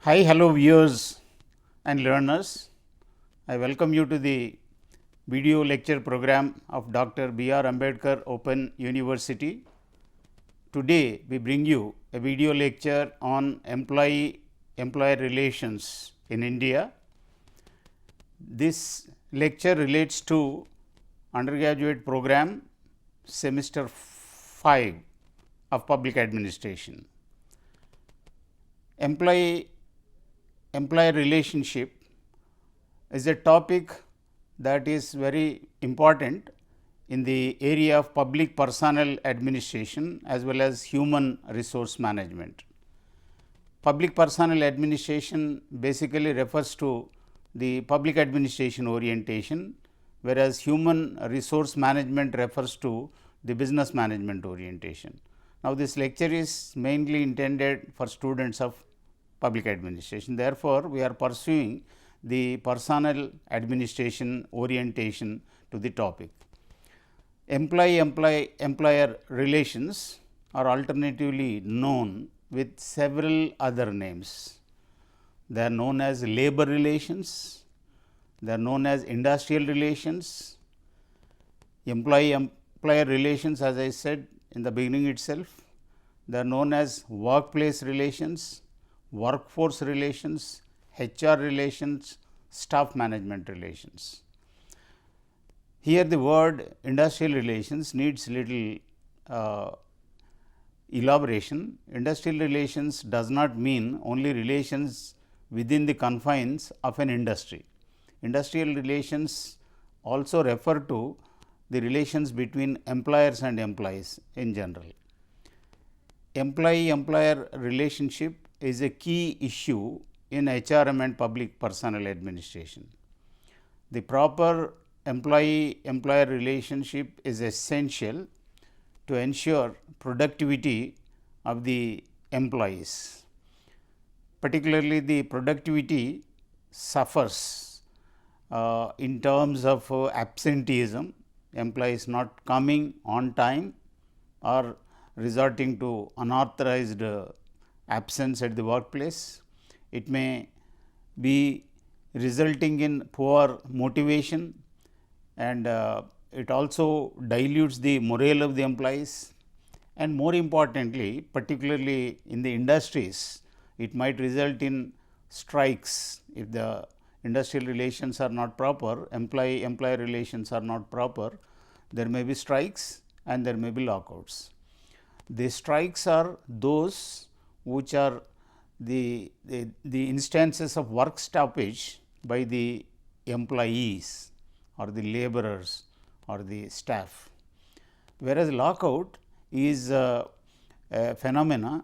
Hi, hello viewers and learners. I welcome you to the video lecture program of Dr. B.R. Ambedkar Open University. Today, we bring you a video lecture on employer relations in India. This lecture relates to undergraduate program semester 5 of public administration. Employer relationship is a topic that is very important in the area of public personnel administration as well as human resource management. Public personnel administration basically refers to the public administration orientation, whereas human resource management refers to the business management orientation. Now, this lecture is mainly intended for students of public administration. Therefore, we are pursuing the personnel administration orientation to the topic. Employer relations are alternatively known with several other names. They are known as labor relations, they are known as industrial relations, employer relations, as I said in the beginning itself. They are known as workplace relations, workforce relations, HR relations, staff management relations. Here the word industrial relations needs little elaboration. Industrial relations does not mean only relations within the confines of an industry. Industrial relations also refer to the relations between employers and employees in general. Employee-employer relationship is a key issue in HRM and public personnel administration. The proper employee-employer relationship is essential to ensure productivity of the employees. Particularly, the productivity suffers in terms of absenteeism, employees not coming on time or resorting to unauthorized absence at the workplace. It may be resulting in poor motivation, and it also dilutes the morale of the employees, and more importantly, particularly in the industries, it might result in strikes. If the industrial relations are not proper, employee-employer relations are not proper, there may be strikes and there may be lockouts. The strikes are those which are the instances of work stoppage by the employees or the laborers or the staff, whereas lockout is a phenomena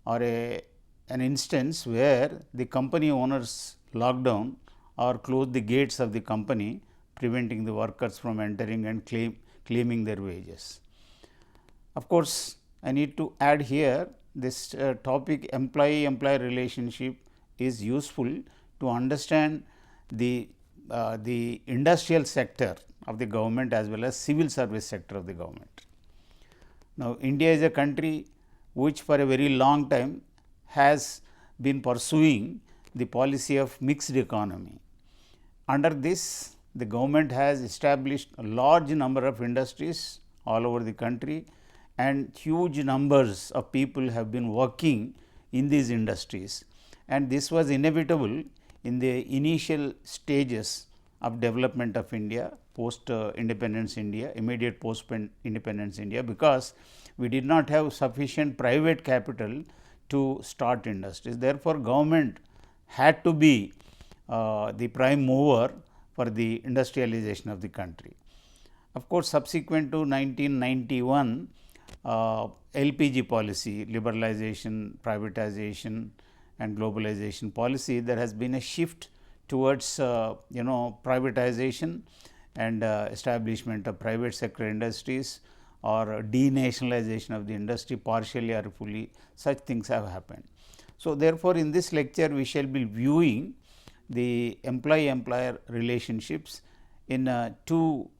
or an instance where the company owners lock down or close the gates of the company, preventing the workers from entering and claiming their wages. Of course, I need to add here this topic employee-employer relationship is useful to understand the industrial sector of the government as well as civil service sector of the government. Now, India is a country which for a very long time has been pursuing the policy of mixed economy. Under this, the government has established a large number of industries all over the country, and huge numbers of people have been working in these industries, and this was inevitable in the initial stages of development of India post independence India, immediate post independence India, because we did not have sufficient private capital to start industries. Therefore, government had to be the prime mover for the industrialization of the country. Of course, subsequent to 1991 LPG policy, liberalization, privatization and globalization policy, there has been a shift towards privatization and establishment of private sector industries or denationalization of the industry partially or fully. Such things have happened. So, therefore, in this lecture we shall be viewing the employee-employer relationships in two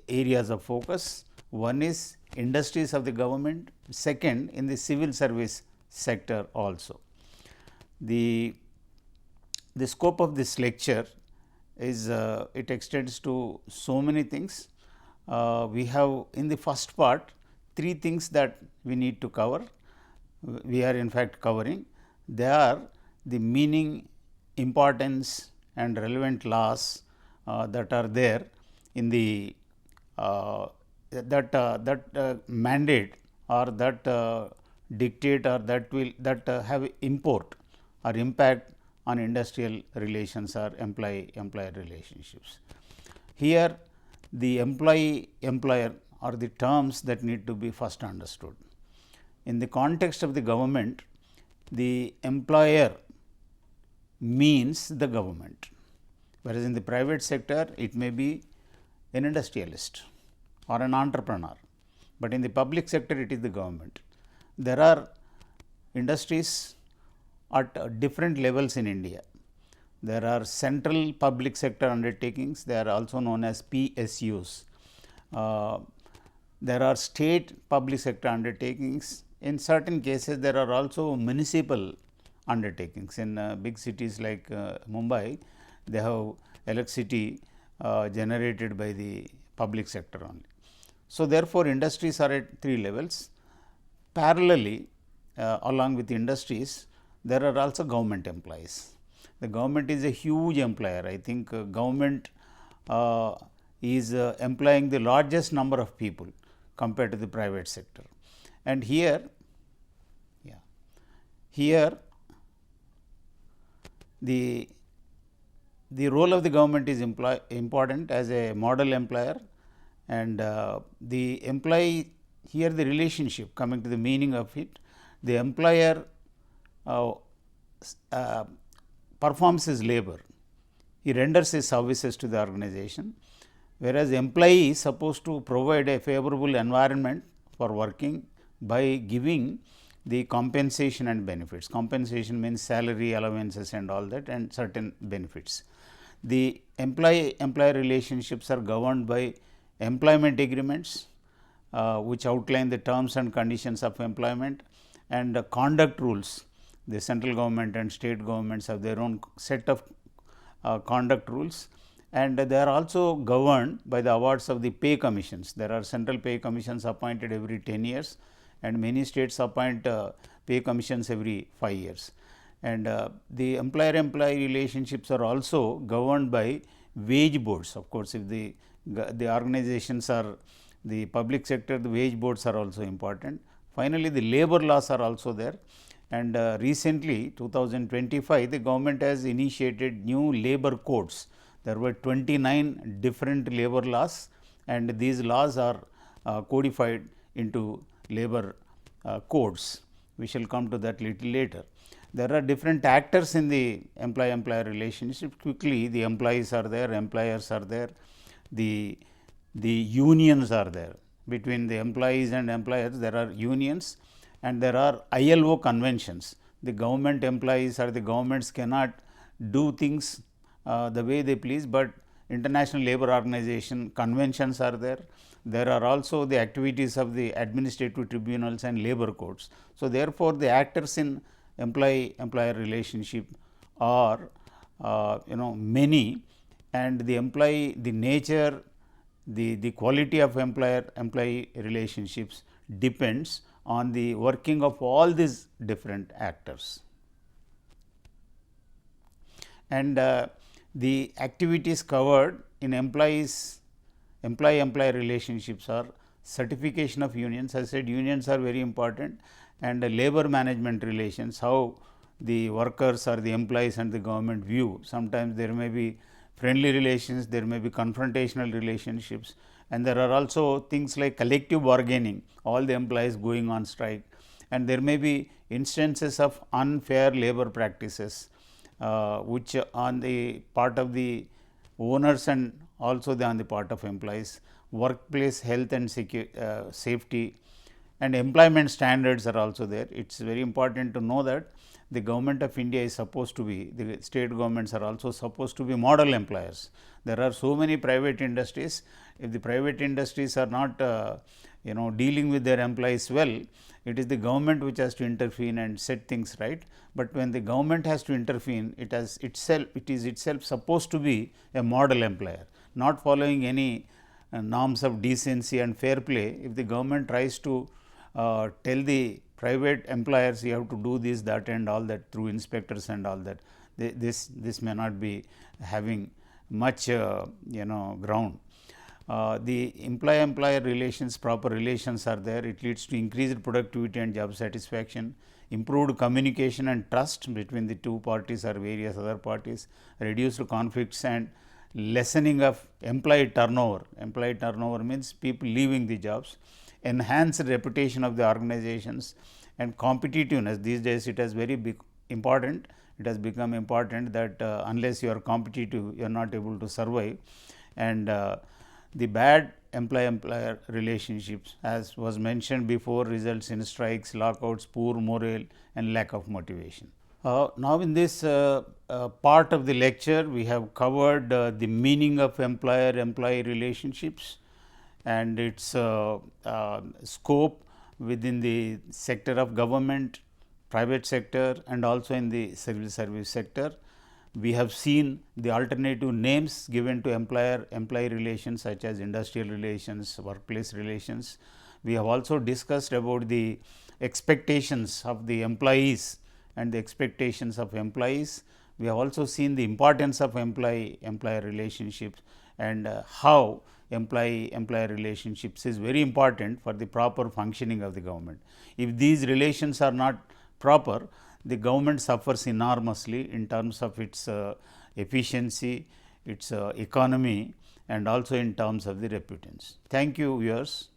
areas of focus. One is industries of the government, second in the civil service sector also. The scope of this lecture is it extends to so many things. We have in the first part 3 things that we need to cover. We are in fact covering. They are the meaning, importance and relevant laws that are there in the mandate or that dictate or that have import or impact on industrial relations or employer relationships. Here the employee employer are the terms that need to be first understood. In the context of the government, the employer means the government, whereas in the private sector it may be an industrialist or an entrepreneur, but in the public sector it is the government. There are industries at different levels in India. There are central public sector undertakings, they are also known as PSUs. There are state public sector undertakings. In certain cases, there are also municipal undertakings. In big cities like Mumbai, they have electricity generated by the public sector only. So, therefore, industries are at 3 levels. Parallelly, along with industries, there are also government employees. The government is a huge employer. I think government is employing the largest number of people compared to the private sector. And here the role of the government is important as a model employer, and the employee here the relationship, coming to the meaning of it, the employer performs his labor, he renders his services to the organization, whereas employee is supposed to provide a favorable environment for working by giving the compensation and benefits. Compensation means salary, allowances and all that, and certain benefits. The employee-employer relationships are governed by employment agreements, which outline the terms and conditions of employment, and conduct rules. The central government and state governments have their own set of conduct rules, and they are also governed by the awards of the pay commissions. There are central pay commissions appointed every 10 years, and many states appoint pay commissions every 5 years. And the employer-employee relationships are also governed by wage boards. Of course, if the organizations are the public sector, the wage boards are also important. Finally, the labor laws are also there, and recently 2025 the government has initiated new labor codes. There were 29 different labor laws, and these laws are codified into labor codes. We shall come to that little later. There are different actors in the employee-employer relationship. Quickly, the employees are there, employers are there, the unions are there. Between the employees and employers, there are unions, and there are ILO conventions. The government employees or the governments cannot do things the way they please, but International Labour Organization conventions are there. There are also the activities of the administrative tribunals and labor courts. So, therefore, the actors in employee-employer relationship are many, and the employee, the nature, the quality of employee relationships depends on the working of all these different actors. And the activities covered in employee-employer relationships are certification of unions. As I said, unions are very important, and labor management relations, how the workers or the employees and the government view. Sometimes there may be friendly relations, there may be confrontational relationships, and there are also things like collective bargaining, all the employees going on strike, and there may be instances of unfair labor practices, which on the part of the owners and also on the part of employees. Workplace health and safety and employment standards are also there. It is very important to know that the government of India is supposed to be, the state governments are also supposed to be model employers. There are so many private industries. If the private industries are not dealing with their employees well, It is the government which has to intervene and set things right, but when the government has to intervene, it is itself supposed to be a model employer, not following any norms of decency and fair play. If the government tries to tell the private employers you have to do this, that and all that through inspectors and all that, this may not be having much ground. The employer relations, proper relations are there. It leads to increased productivity and job satisfaction, improved communication and trust between the two parties or various other parties, reduced conflicts and lessening of employee turnover. Employee turnover means people leaving the jobs, enhanced reputation of the organizations and competitiveness. These days it is very big important. It has become important that unless you are competitive, you are not able to survive. And the bad employer relationships, as was mentioned before, results in strikes, lockouts, poor morale and lack of motivation. Now, in this part of the lecture, we have covered the meaning of employer-employee relationships and its scope within the sector of government, private sector and also in the civil service sector. We have seen the alternative names given to employer-employee relations such as industrial relations, workplace relations. We have also discussed about the expectations of the employees and the expectations of employees. We have also seen the importance of employer relationships and how employer relationships is very important for the proper functioning of the government. If these relations are not proper, the government suffers enormously in terms of its efficiency, its economy and also in terms of the reputations. Thank you, viewers.